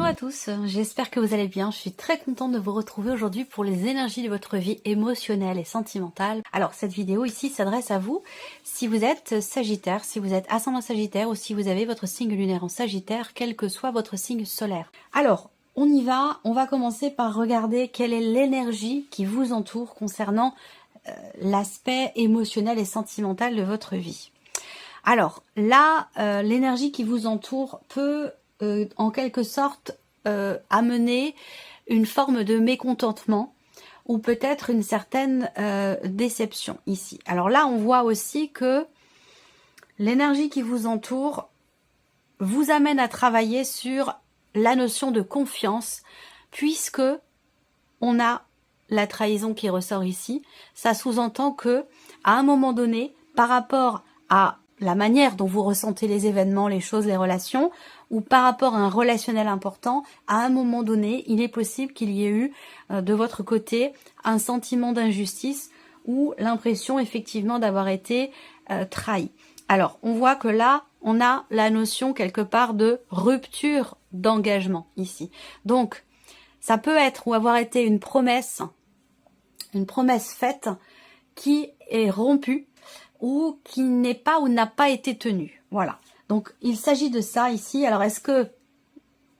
à tous, j'espère que vous allez bien. Je suis très contente de vous retrouver aujourd'hui pour les énergies de votre vie émotionnelle et sentimentale. Alors cette vidéo ici s'adresse à vous si vous êtes Sagittaire, si vous êtes ascendant Sagittaire ou si vous avez votre signe lunaire en Sagittaire, quel que soit votre signe solaire. Alors on y va, on va commencer par regarder quelle est l'énergie qui vous entoure concernant l'aspect émotionnel et sentimental de votre vie. Alors là, l'énergie qui vous entoure peut en quelque sorte amener une forme de mécontentement ou peut-être une certaine déception ici. Alors là, on voit aussi que l'énergie qui vous entoure vous amène à travailler sur la notion de confiance, puisque on a la trahison qui ressort ici. Ça sous-entend que à un moment donné, par rapport à la manière dont vous ressentez les événements, les choses, les relations, ou par rapport à un relationnel important, à un moment donné, il est possible qu'il y ait eu de votre côté un sentiment d'injustice ou l'impression effectivement d'avoir été trahi. Alors, on voit que là, on a la notion quelque part de rupture d'engagement ici. Donc, ça peut être ou avoir été une promesse faite qui est rompue ou qui n'est pas ou n'a pas été tenue. Voilà. Donc, il s'agit de ça ici. Alors, est-ce que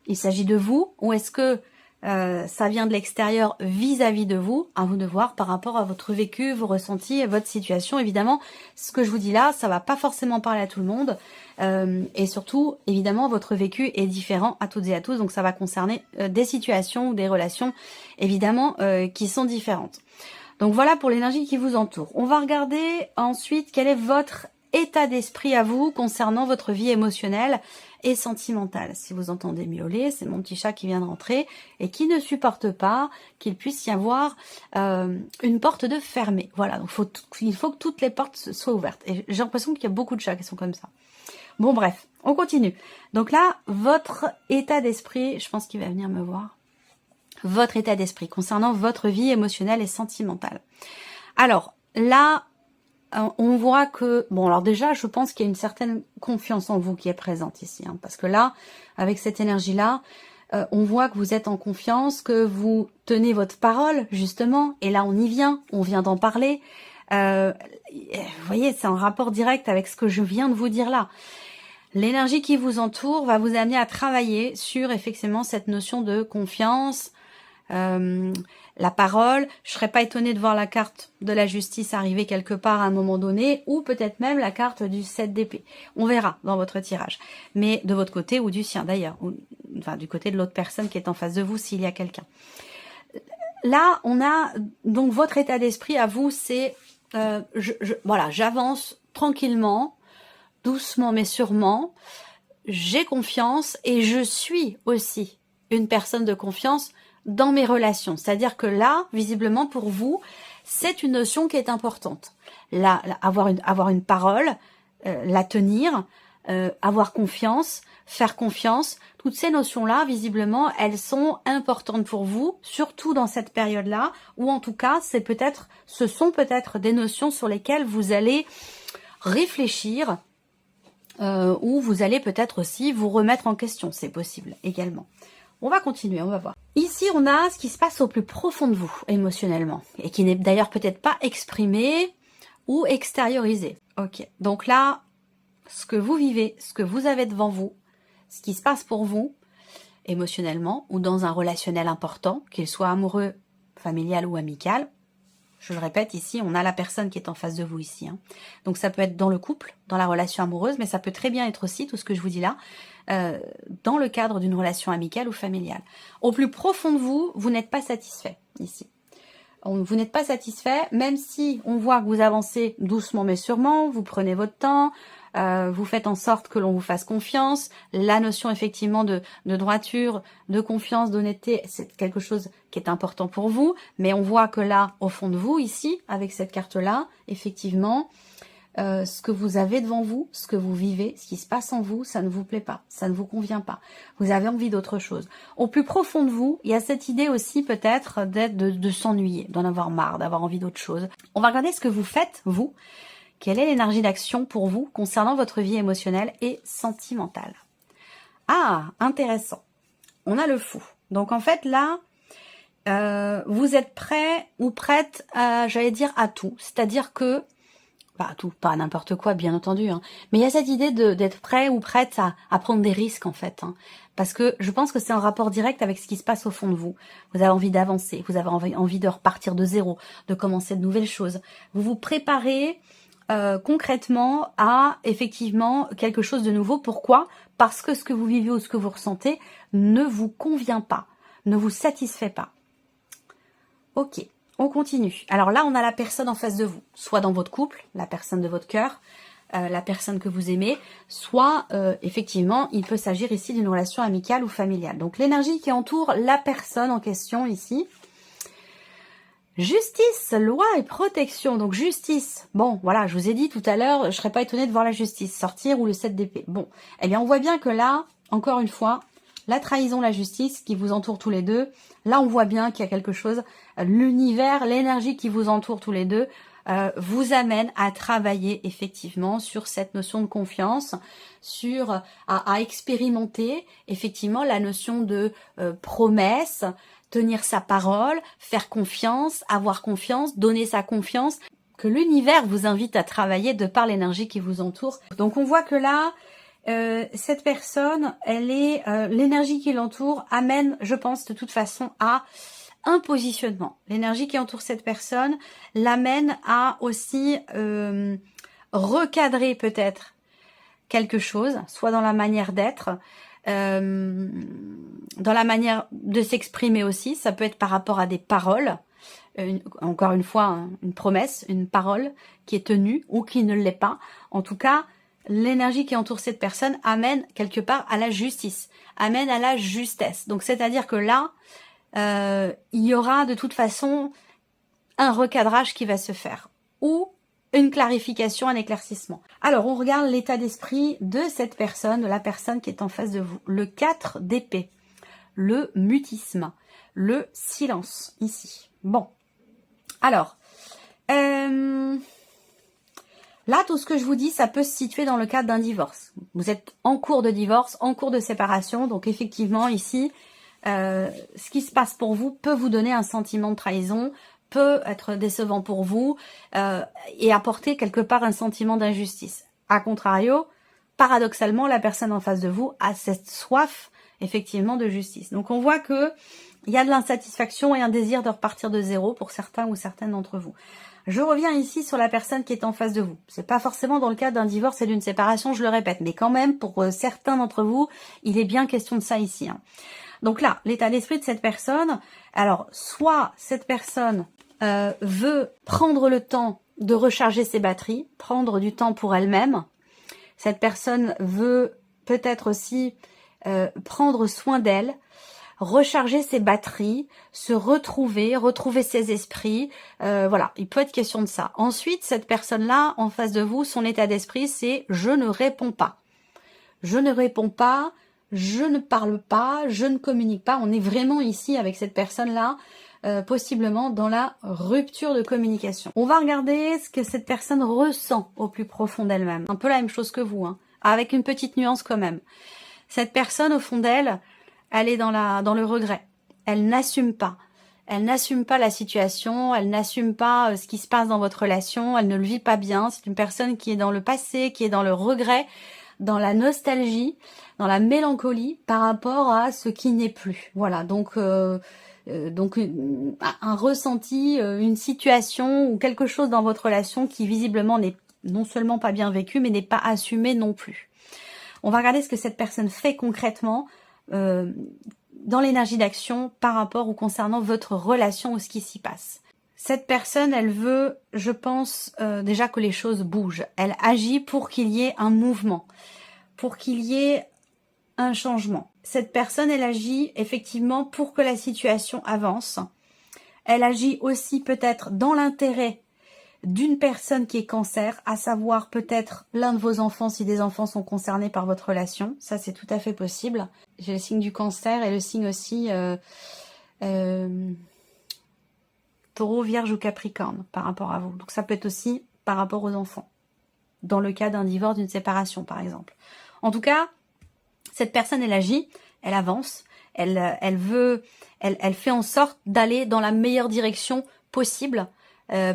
il s'agit de vous ou est-ce que ça vient de l'extérieur vis-à-vis de vous? À vous de voir par rapport à votre vécu, vos ressentis et votre situation. Évidemment, ce que je vous dis là, ça va pas forcément parler à tout le monde. Et surtout, évidemment, votre vécu est différent à toutes et à tous. Donc, ça va concerner des situations ou des relations, évidemment, qui sont différentes. Donc voilà pour l'énergie qui vous entoure. On va regarder ensuite quel est votre état d'esprit à vous concernant votre vie émotionnelle et sentimentale. Si vous entendez miauler, c'est mon petit chat qui vient de rentrer et qui ne supporte pas qu'il puisse y avoir une porte de fermée. Voilà, donc il faut que toutes les portes soient ouvertes. Et j'ai l'impression qu'il y a beaucoup de chats qui sont comme ça. Bon bref, on continue. Donc là, votre état d'esprit, je pense qu'il va venir me voir. Votre état d'esprit concernant votre vie émotionnelle et sentimentale. Alors là, on voit que, bon alors déjà je pense qu'il y a une certaine confiance en vous qui est présente ici, hein, parce que là, avec cette énergie-là, on voit que vous êtes en confiance, que vous tenez votre parole justement, et là on y vient, on vient d'en parler. Vous voyez, c'est en rapport direct avec ce que je viens de vous dire là. L'énergie qui vous entoure va vous amener à travailler sur effectivement cette notion de confiance, la parole. Je serais pas étonnée de voir la carte de la justice arriver quelque part à un moment donné, ou peut-être même la carte du 7 d'épée. On verra dans votre tirage, mais de votre côté ou du sien d'ailleurs, enfin du côté de l'autre personne qui est en face de vous s'il y a quelqu'un. Là, on a donc votre état d'esprit à vous, c'est voilà, j'avance tranquillement, doucement mais sûrement. J'ai confiance et je suis aussi une personne de confiance dans mes relations. C'est-à-dire que là, visiblement pour vous, c'est une notion qui est importante. Là, avoir une parole, la tenir, avoir confiance, faire confiance, toutes ces notions-là, visiblement, elles sont importantes pour vous, surtout dans cette période-là, ou en tout cas, ce sont peut-être des notions sur lesquelles vous allez réfléchir, ou vous allez peut-être aussi vous remettre en question, c'est possible également. On va continuer, on va voir. Ici, on a ce qui se passe au plus profond de vous, émotionnellement, et qui n'est d'ailleurs peut-être pas exprimé ou extériorisé. Ok, donc là, ce que vous vivez, ce que vous avez devant vous, ce qui se passe pour vous, émotionnellement, ou dans un relationnel important, qu'il soit amoureux, familial ou amical. Je le répète, ici, on a la personne qui est en face de vous ici. Hein. Donc ça peut être dans le couple, dans la relation amoureuse, mais ça peut très bien être aussi, tout ce que je vous dis là, dans le cadre d'une relation amicale ou familiale. Au plus profond de vous, vous n'êtes pas satisfait ici. Vous n'êtes pas satisfait, même si on voit que vous avancez doucement mais sûrement, vous prenez votre temps, vous faites en sorte que l'on vous fasse confiance. La notion effectivement de droiture, de confiance, d'honnêteté, c'est quelque chose qui est important pour vous. Mais on voit que là, au fond de vous, ici, avec cette carte-là, effectivement, ce que vous avez devant vous, ce que vous vivez, ce qui se passe en vous, ça ne vous plaît pas, ça ne vous convient pas. Vous avez envie d'autre chose. Au plus profond de vous, il y a cette idée aussi peut-être de s'ennuyer, d'en avoir marre, d'avoir envie d'autre chose. On va regarder ce que vous faites, vous. Quelle est l'énergie d'action pour vous concernant votre vie émotionnelle et sentimentale? Ah, intéressant. on a le fou. Donc en fait là, vous êtes prêt ou prête à, j'allais dire, à tout. C'est-à-dire que, pas à tout, pas à n'importe quoi, bien entendu, hein, mais il y a cette idée d'être prêt ou prête à prendre des risques en fait. Hein, parce que je pense que c'est en rapport direct avec ce qui se passe au fond de vous. Vous avez envie d'avancer, vous avez envie de repartir de zéro, de commencer de nouvelles choses. Vous vous préparez concrètement à effectivement quelque chose de nouveau. Pourquoi? Parce que ce que vous vivez ou ce que vous ressentez ne vous convient pas, ne vous satisfait pas. Ok, on continue. Alors là, on a la personne en face de vous, soit dans votre couple, la personne de votre cœur, la personne que vous aimez, soit effectivement, il peut s'agir ici d'une relation amicale ou familiale. Donc l'énergie qui entoure la personne en question ici. Justice, loi et protection. Donc justice, bon voilà, je vous ai dit tout à l'heure, je serais pas étonnée de voir la justice sortir ou le 7 d'épée. Bon, eh bien on voit bien que là, encore une fois, la trahison, la justice qui vous entoure tous les deux, là on voit bien qu'il y a quelque chose, l'univers, l'énergie qui vous entoure tous les deux, vous amène à travailler effectivement sur cette notion de confiance, sur à expérimenter effectivement la notion de promesse, tenir sa parole, faire confiance, avoir confiance, donner sa confiance, que l'univers vous invite à travailler de par l'énergie qui vous entoure. Donc on voit que là, cette personne, elle est l'énergie qui l'entoure amène, je pense, de toute façon à un positionnement. L'énergie qui entoure cette personne l'amène à aussi recadrer peut-être quelque chose, soit dans la manière d'être, dans la manière de s'exprimer aussi. Ça peut être par rapport à des paroles, encore une fois, hein, une promesse, une parole qui est tenue ou qui ne l'est pas. En tout cas, l'énergie qui entoure cette personne amène quelque part à la justice, amène à la justesse. Donc c'est-à-dire que là, il y aura de toute façon un recadrage qui va se faire, ou une clarification, un éclaircissement. Alors, on regarde l'état d'esprit de cette personne, de la personne qui est en face de vous. Le 4 d'épée, le mutisme, le silence, ici. Bon, alors, là, tout ce que je vous dis, ça peut se situer dans le cadre d'un divorce. Vous êtes en cours de divorce, en cours de séparation, donc effectivement, ici, ce qui se passe pour vous peut vous donner un sentiment de trahison, peut être décevant pour vous et apporter quelque part un sentiment d'injustice. A contrario, paradoxalement, la personne en face de vous a cette soif effectivement de justice. Donc on voit que il y a de l'insatisfaction et un désir de repartir de zéro pour certains ou certaines d'entre vous. Je reviens ici sur la personne qui est en face de vous. C'est pas forcément dans le cadre d'un divorce et d'une séparation, je le répète, mais quand même, pour certains d'entre vous, il est bien question de ça ici. Hein. Donc là, l'état d'esprit de cette personne, alors soit cette personne veut prendre le temps de recharger ses batteries, prendre du temps pour elle-même. Cette personne veut peut-être aussi prendre soin d'elle, recharger ses batteries, se retrouver, retrouver ses esprits. Voilà, il peut être question de ça. Ensuite, cette personne-là, en face de vous, son état d'esprit, c'est « je ne réponds pas ». Je ne réponds pas, je ne parle pas, je ne communique pas. On est vraiment ici avec cette personne-là, possiblement dans la rupture de communication. On va regarder ce que cette personne ressent au plus profond d'elle-même. Un peu la même chose que vous, hein, avec une petite nuance quand même. Cette personne, au fond d'elle, elle est dans le regret. Elle n'assume pas. Elle n'assume pas la situation, elle n'assume pas ce qui se passe dans votre relation, elle ne le vit pas bien. C'est une personne qui est dans le passé, qui est dans le regret, dans la nostalgie, dans la mélancolie par rapport à ce qui n'est plus. Voilà, donc un ressenti, une situation ou quelque chose dans votre relation qui visiblement n'est non seulement pas bien vécu, mais n'est pas assumé non plus. On va regarder ce que cette personne fait concrètement dans l'énergie d'action par rapport ou concernant votre relation ou ce qui s'y passe. Cette personne, elle veut, je pense, déjà que les choses bougent. Elle agit pour qu'il y ait un mouvement, pour qu'il y ait un changement. Cette personne, elle agit effectivement pour que la situation avance. Elle agit aussi peut-être dans l'intérêt d'une personne qui est cancer, à savoir peut-être l'un de vos enfants si des enfants sont concernés par votre relation. Ça, c'est tout à fait possible. J'ai le signe du cancer et le signe aussi Taureau, Vierge ou Capricorne par rapport à vous. Donc ça peut être aussi par rapport aux enfants, dans le cas d'un divorce, d'une séparation par exemple. En tout cas, cette personne, elle agit, elle avance, elle fait en sorte d'aller dans la meilleure direction possible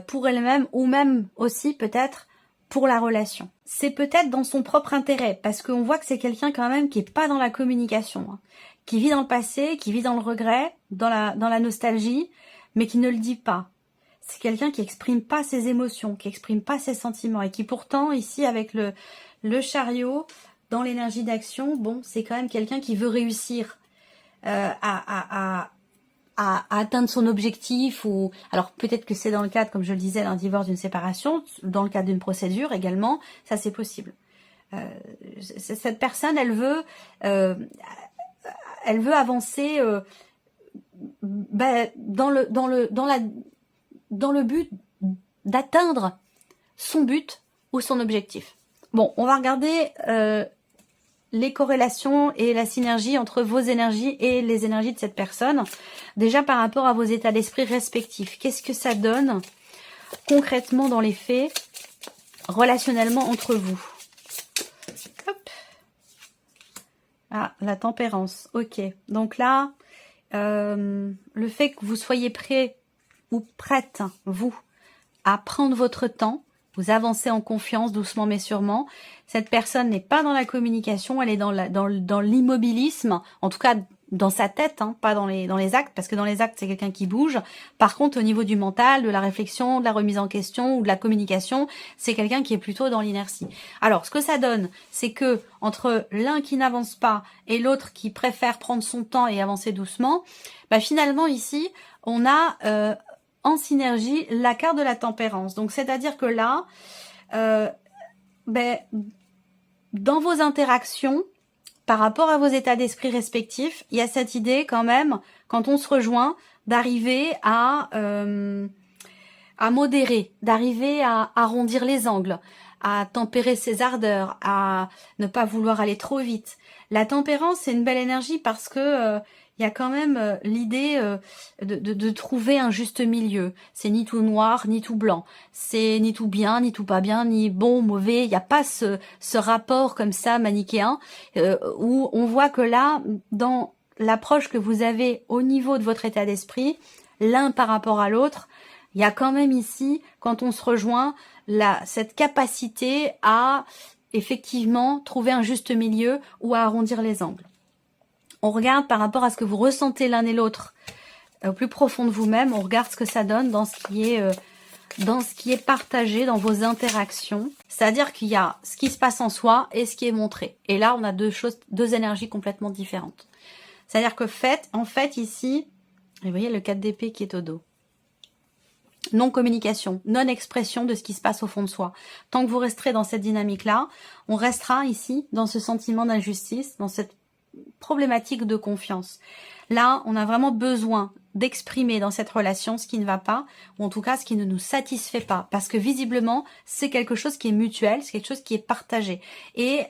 pour elle-même ou même aussi peut-être pour la relation. C'est peut-être dans son propre intérêt parce qu'on voit que c'est quelqu'un quand même qui est pas dans la communication, hein, qui vit dans le passé, qui vit dans le regret, dans la nostalgie, mais qui ne le dit pas. C'est quelqu'un qui exprime pas ses émotions, qui exprime pas ses sentiments et qui pourtant ici avec le chariot dans l'énergie d'action, bon, c'est quand même quelqu'un qui veut réussir à atteindre son objectif ou alors peut-être que c'est dans le cadre, comme je le disais, d'un divorce, d'une séparation, dans le cadre d'une procédure également, ça c'est possible. Cette personne, elle veut avancer dans le but d'atteindre son but ou son objectif. Bon, on va regarder les corrélations et la synergie entre vos énergies et les énergies de cette personne. Déjà par rapport à vos états d'esprit respectifs. Qu'est-ce que ça donne concrètement dans les faits, relationnellement entre vous? Hop. Ah, la tempérance. Ok. Donc là, le fait que vous soyez prêt ou prête, vous, à prendre votre temps, vous avancez en confiance, doucement mais sûrement. Cette personne n'est pas dans la communication, elle est dans l'immobilisme, en tout cas dans sa tête, hein, pas dans les actes, parce que dans les actes, c'est quelqu'un qui bouge. Par contre, au niveau du mental, de la réflexion, de la remise en question ou de la communication, c'est quelqu'un qui est plutôt dans l'inertie. Alors, ce que ça donne, c'est que entre l'un qui n'avance pas et l'autre qui préfère prendre son temps et avancer doucement, bah finalement ici, on a en synergie la carte de la tempérance. Donc, c'est-à-dire que là, dans vos interactions, par rapport à vos états d'esprit respectifs, il y a cette idée quand même, quand on se rejoint, d'arriver à modérer, d'arriver à arrondir les angles, à tempérer ses ardeurs, à ne pas vouloir aller trop vite. La tempérance, c'est une belle énergie parce que il y a quand même l'idée de trouver un juste milieu. C'est ni tout noir, ni tout blanc. C'est ni tout bien, ni tout pas bien, ni bon, mauvais. Il n'y a pas ce rapport comme ça manichéen où on voit que là, dans l'approche que vous avez au niveau de votre état d'esprit, l'un par rapport à l'autre, il y a quand même ici, quand on se rejoint, cette capacité à effectivement trouver un juste milieu ou à arrondir les angles. On regarde par rapport à ce que vous ressentez l'un et l'autre au plus profond de vous-même, on regarde ce que ça donne dans ce qui est partagé dans vos interactions. C'est-à-dire qu'il y a ce qui se passe en soi et ce qui est montré. Et là, on a deux énergies complètement différentes. C'est-à-dire que en fait ici, vous voyez le 4 d'épée qui est au dos. Non-communication, non-expression de ce qui se passe au fond de soi. Tant que vous resterez dans cette dynamique-là, on restera ici dans ce sentiment d'injustice, dans cette problématique de confiance. Là, on a vraiment besoin d'exprimer dans cette relation ce qui ne va pas, ou en tout cas ce qui ne nous satisfait pas, parce que visiblement, c'est quelque chose qui est mutuel, c'est quelque chose qui est partagé. Et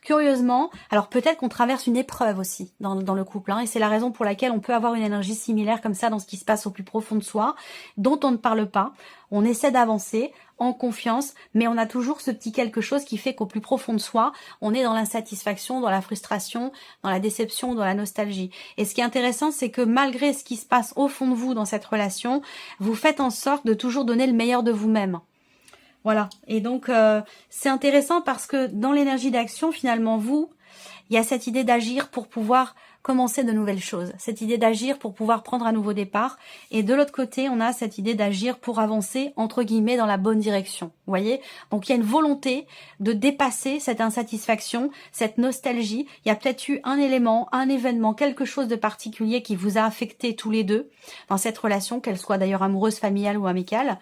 curieusement, alors peut-être qu'on traverse une épreuve aussi dans le couple, hein, et c'est la raison pour laquelle on peut avoir une énergie similaire comme ça dans ce qui se passe au plus profond de soi, dont on ne parle pas. On essaie d'avancer en confiance, mais on a toujours ce petit quelque chose qui fait qu'au plus profond de soi, on est dans l'insatisfaction, dans la frustration, dans la déception, dans la nostalgie. Et ce qui est intéressant, c'est que malgré ce qui se passe au fond de vous dans cette relation, vous faites en sorte de toujours donner le meilleur de vous-même. Voilà, et donc c'est intéressant parce que dans l'énergie d'action, finalement, il y a cette idée d'agir pour pouvoir commencer de nouvelles choses, cette idée d'agir pour pouvoir prendre un nouveau départ, et de l'autre côté, on a cette idée d'agir pour avancer, entre guillemets, dans la bonne direction, vous voyez. Donc il y a une volonté de dépasser cette insatisfaction, cette nostalgie. Il y a peut-être eu un élément, un événement, quelque chose de particulier qui vous a affecté tous les deux dans cette relation, qu'elle soit d'ailleurs amoureuse, familiale ou amicale.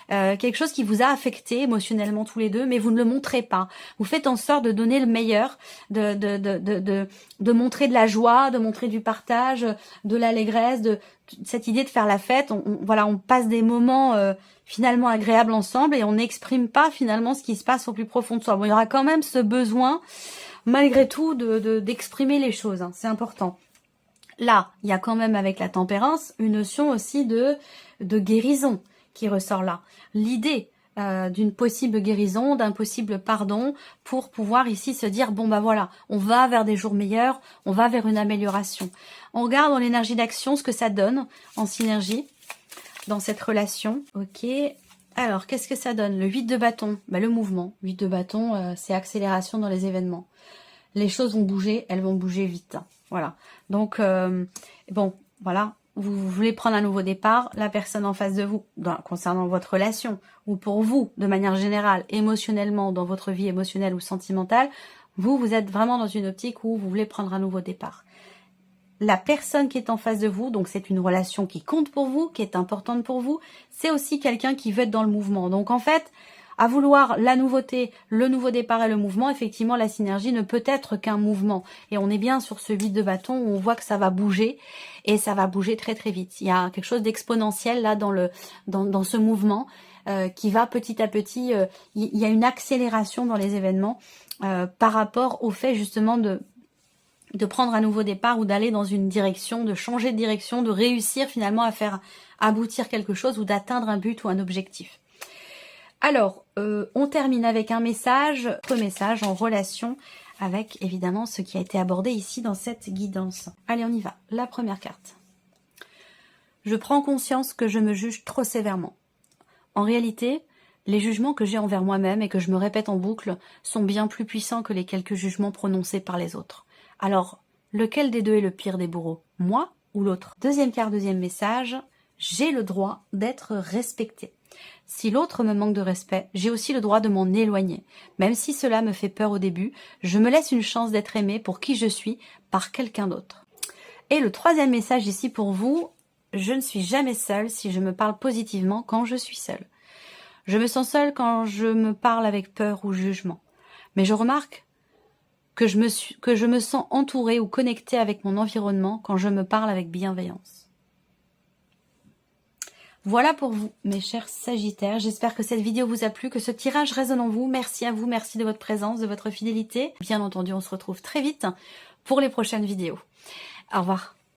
Quelque chose qui vous a affecté émotionnellement tous les deux, mais vous ne le montrez pas. Vous faites en sorte de donner le meilleur, de montrer de la joie, de montrer du partage, de l'allégresse, de cette idée de faire la fête. On passe des moments finalement agréables ensemble et on n'exprime pas finalement ce qui se passe au plus profond de soi. Bon, il y aura quand même ce besoin, malgré tout, d'exprimer les choses, hein, c'est important. Là, il y a quand même avec la tempérance une notion aussi de guérison qui ressort là. L'idée d'une possible guérison, d'un possible pardon, pour pouvoir ici se dire, bon bah voilà, on va vers des jours meilleurs, on va vers une amélioration. On regarde dans l'énergie d'action ce que ça donne en synergie dans cette relation. Ok, alors qu'est-ce que ça donne? Le 8 de bâton, bah, le mouvement. 8 de bâton, c'est accélération dans les événements. Les choses vont bouger, elles vont bouger vite. Voilà, donc bon, voilà. Vous voulez prendre un nouveau départ, la personne en face de vous, concernant votre relation, ou pour vous, de manière générale, émotionnellement, dans votre vie émotionnelle ou sentimentale, vous êtes vraiment dans une optique où vous voulez prendre un nouveau départ. La personne qui est en face de vous, donc c'est une relation qui compte pour vous, qui est importante pour vous, c'est aussi quelqu'un qui veut être dans le mouvement. Donc en fait, à vouloir la nouveauté, le nouveau départ et le mouvement, effectivement, la synergie ne peut être qu'un mouvement. Et on est bien sur ce 8 de bâton où on voit que ça va bouger, et ça va bouger très très vite. Il y a quelque chose d'exponentiel là dans ce mouvement qui va petit à petit, il y a une accélération dans les événements par rapport au fait justement de prendre un nouveau départ ou d'aller dans une direction, de changer de direction, de réussir finalement à faire aboutir quelque chose ou d'atteindre un but ou un objectif. Alors, on termine avec un message en relation avec évidemment ce qui a été abordé ici dans cette guidance. Allez, on y va. La première carte. Je prends conscience que je me juge trop sévèrement. En réalité, les jugements que j'ai envers moi-même et que je me répète en boucle sont bien plus puissants que les quelques jugements prononcés par les autres. Alors, lequel des deux est le pire des bourreaux? Moi ou l'autre? Deuxième carte, deuxième message. J'ai le droit d'être respecté. Si l'autre me manque de respect, j'ai aussi le droit de m'en éloigner. Même si cela me fait peur au début, je me laisse une chance d'être aimée pour qui je suis par quelqu'un d'autre. Et le troisième message ici pour vous, je ne suis jamais seule si je me parle positivement quand je suis seule. Je me sens seule quand je me parle avec peur ou jugement. Mais je remarque que je me sens entourée ou connectée avec mon environnement quand je me parle avec bienveillance. Voilà pour vous, mes chers Sagittaires. J'espère que cette vidéo vous a plu, que ce tirage résonne en vous. Merci à vous, merci de votre présence, de votre fidélité. Bien entendu, on se retrouve très vite pour les prochaines vidéos. Au revoir.